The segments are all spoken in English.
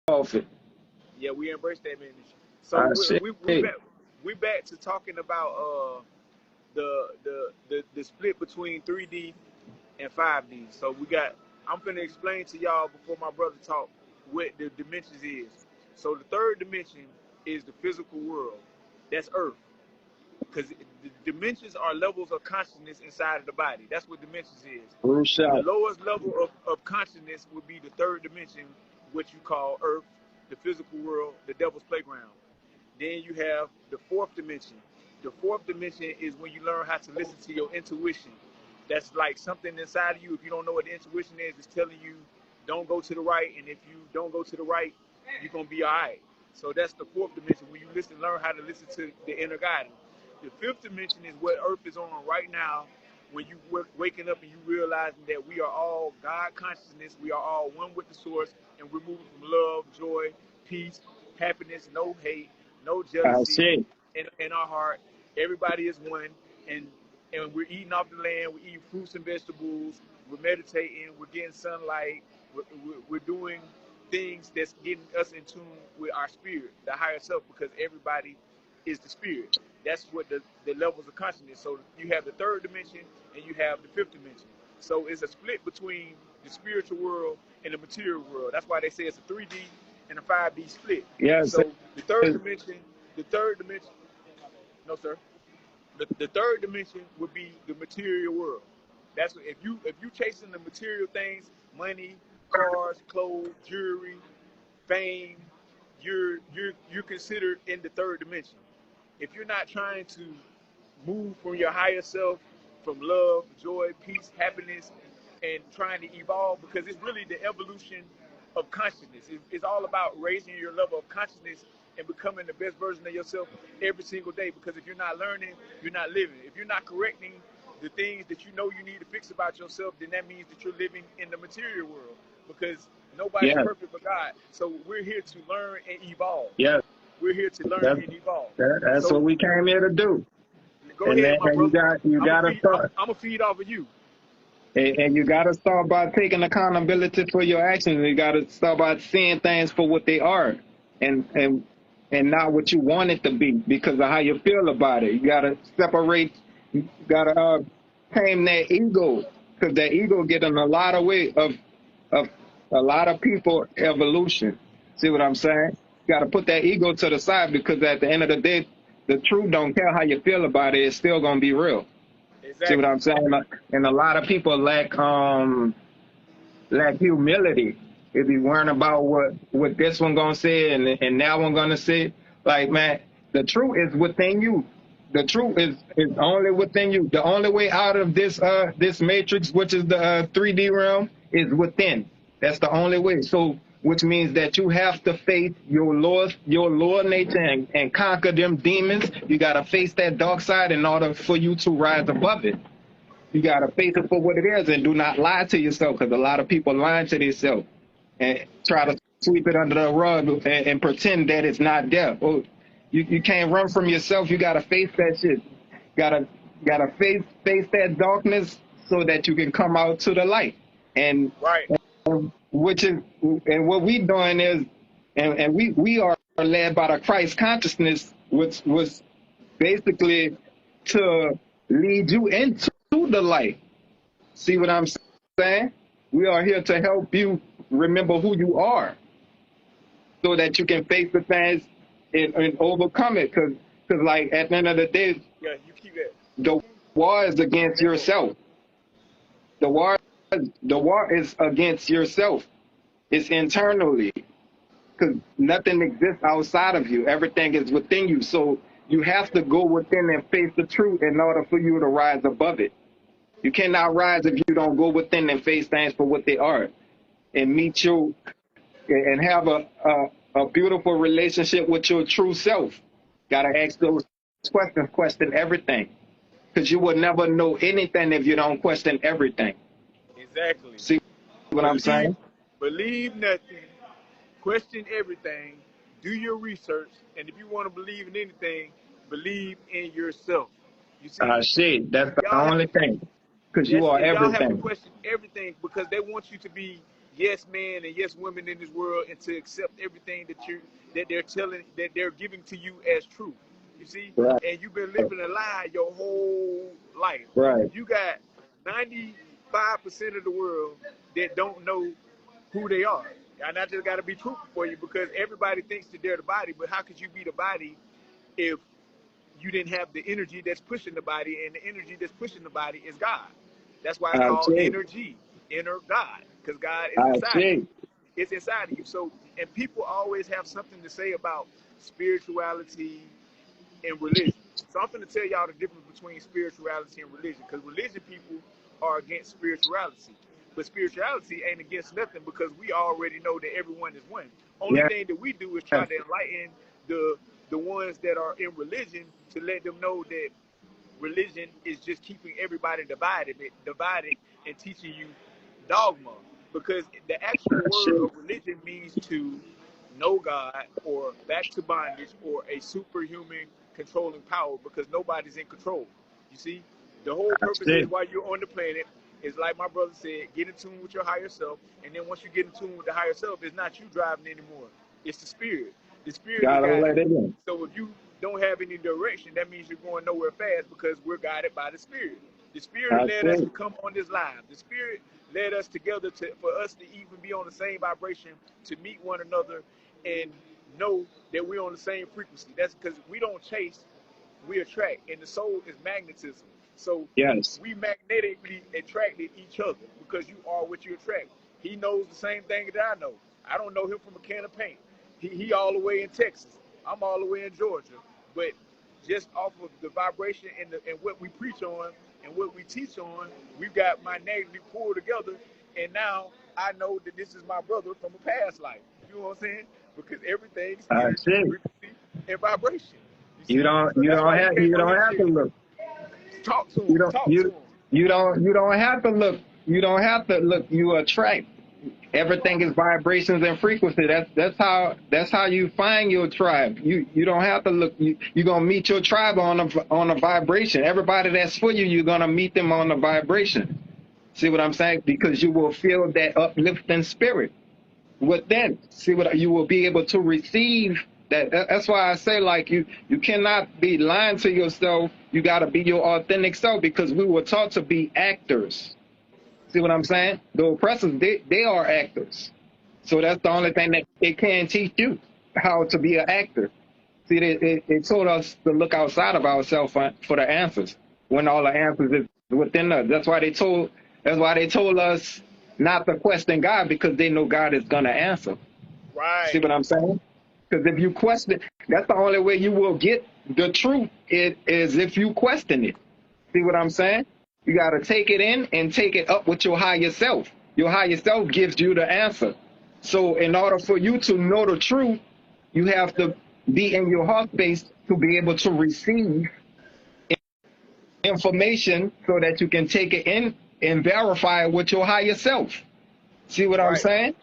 off it. Yeah, we embrace that ministry. So I we see. we we back we back to talking about the split between 3D and 5D. So we got. I'm gonna explain to y'all before my brother talk what the dimensions is. So the third dimension is the physical world. That's Earth. Because the dimensions are levels of consciousness inside of the body. That's what dimensions is. Blue The shot. lowest level of consciousness would be the third dimension, what you call Earth, the physical world, the devil's playground. Then you have the fourth dimension. The fourth dimension is when you learn how to listen to your intuition. That's like something inside of you. If you don't know what the intuition is, it's telling you don't go to the right, and if you don't go to the right, you're gonna be all right. So that's the fourth dimension. When you listen, learn how to listen to the inner guidance. The fifth dimension is what Earth is on right now. When you waking up and you realizing that we are all God consciousness, we are all one with the source, and we're moving from love, joy, peace, happiness, no hate, no I jealousy see. in our heart. Everybody is one, and we're eating off the land. We're eating fruits and vegetables. We're meditating. We're getting sunlight. We're doing things that's getting us in tune with our spirit, the higher self, because everybody is the spirit. That's what the levels of consciousness. So you have the third dimension and you have the fifth dimension. So it's a split between the spiritual world and the material world. That's why they say it's a 3D and a 5D split. Yes. So the third dimension, no sir, the third dimension would be the material world. That's what, if you chasing the material things, money, cars, clothes, jewelry, fame, you're considered in the third dimension. If you're not trying to move from your higher self, from love, joy, peace, happiness, and trying to evolve, because it's really the evolution of consciousness. It's all about raising your level of consciousness and becoming the best version of yourself every single day. Because if you're not learning, you're not living. If you're not correcting the things that you know you need to fix about yourself, then that means that you're living in the material world. Because nobody's Yes. perfect but God. So we're here to learn and evolve. Yes. We're here to learn That's and evolve. that's what So we came here to do. go And ahead, then my brother. you I'm gonna gotta feed. start. I'm gonna feed off of you. And you gotta start by taking accountability for your actions. You gotta start by seeing things for what they are, and and and not what you want it to be because of how you feel about it. You gotta separate. You gotta tame that ego because that ego get in a lot of way of a lot of people evolution. See what I'm saying? You gotta put that ego to the side because at the end of the day, the truth don't care how you feel about it. It's still gonna be real. See what Exactly. I'm saying? And a lot of people lack humility. They be worrying about what this one gonna say and that one gonna say. Like man, the truth is within you. The truth is only within you. The only way out of this matrix, which is the 3D realm, is within. That's the only way. So, which means that you have to face your lower nature and conquer them demons. You gotta face that dark side in order for you to rise above it. You gotta face it for what it is and do not lie to yourself because a lot of people lie to themselves and try to sweep it under the rug and pretend that it's not there. Well, you can't run from yourself. You gotta face that shit. Gotta gotta face that darkness so that you can come out to the light. And Right. which is and what we doing is and we are led by the Christ consciousness, which was basically to lead you into the light. See what I'm saying? We are here to help you remember who you are so that you can face the things and overcome it. Because, like, at the end of the day, Yeah, you keep that. the war is against yourself. The war, the war is against yourself. It's internally because nothing exists outside of you. Everything is within you. So you have to go within and face the truth in order for you to rise above it. You cannot rise if you don't go within and face things for what they are and meet you and have a beautiful relationship with your true self. Got to ask those questions, question everything. Because you will never know anything if you don't question everything. Exactly. See what I'm Believe, saying? believe nothing. Question everything. Do your research, and if you want to believe in anything, believe in yourself. You see, Shit, that's the y'all have only thing. Because you that's are it. Y'all have to everything. question everything because they want you to be yes men and yes women in this world, and to accept everything that they're giving to you as truth. You see, Right. and you've been living a lie your whole life. Right. You got 95% of the world that don't know who they are. And I just got to be truthful for you, because everybody thinks that they're the body, but how could you be the body if you didn't have the energy that's pushing the body, and the energy that's pushing the body is God. That's why it's I called see. energy, inner God, because God is I inside of you. see. It's inside of you. So, and people always have something to say about spirituality and religion. So I'm going to tell y'all the difference between spirituality and religion, because religion people are against spirituality. But spirituality ain't against nothing, because we already know that everyone is one. Only Yes. thing that we do is try to enlighten the ones that are in religion, to let them know that religion is just keeping everybody divided and teaching you dogma. Because the actual I word see. of religion means to know God, or back to bondage, or a superhuman controlling power, because nobody's in control. You see, the whole I purpose is, see. while you're on the planet, is like my brother said, get in tune with your higher self. And then once you get in tune with the higher self, it's not you driving anymore. It's the spirit. The spirit is Gotta guiding let it you. in. So if you don't have any direction, that means you're going nowhere fast, because we're guided by the spirit. The spirit I led us to see. come on this live. The spirit led us together for us to even be on the same vibration, to meet one another, and know that we're on the same frequency. That's because we don't chase, we attract, and the soul is magnetism. So Yes. we magnetically attracted each other, because you are what you attract. He knows the same thing that I know. I don't know him from a can of paint. He all the way in Texas. I'm all the way in Georgia. But just off of the vibration and what we preach on and what we teach on, we've got my negative pulled together, and now I know that this is my brother from a past life. You know what I'm saying? Because everything's I energy, see. frequency, and vibration. You You see? don't. So You that's don't why we have. came You on don't here have to to look. talk to You him, don't. talk to You. him. You don't. You don't have to look. You don't have to look. You attract. Everything is vibrations and frequency. That's how you find your tribe. You don't have to look. You're gonna meet your tribe on a vibration. Everybody that's for you, you're gonna meet them on a vibration. See what I'm saying? Because you will feel that uplifting spirit within. See what you will be able to receive. That's why I say, like, you cannot be lying to yourself. You got to be your authentic self, because we were taught to be actors. See what I'm saying? The oppressors, they are actors. So that's the only thing that they can teach you, how to be an actor. See, they told us to look outside of ourselves for the answers, when all the answers is within us. That's why they told us not to question God, because they know God is gonna answer. See Right. what I'm saying? Because if you question, that's the only way you will get the truth, is if you question it. See what I'm saying? You got to take it in and take it up with your higher self. Your higher self gives you the answer. So in order for you to know the truth, you have to be in your heart space to be able to receive information, so that you can take it in and verify it with your higher self. See what I'm Right. saying?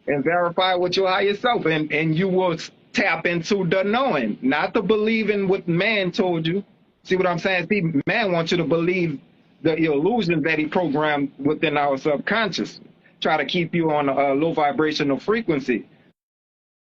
And verify with your higher self, and you will tap into the knowing, not the believing what man told you. See what I'm saying? See, man wants you to believe the illusion that he programmed within our subconscious, try to keep you on a low vibrational frequency.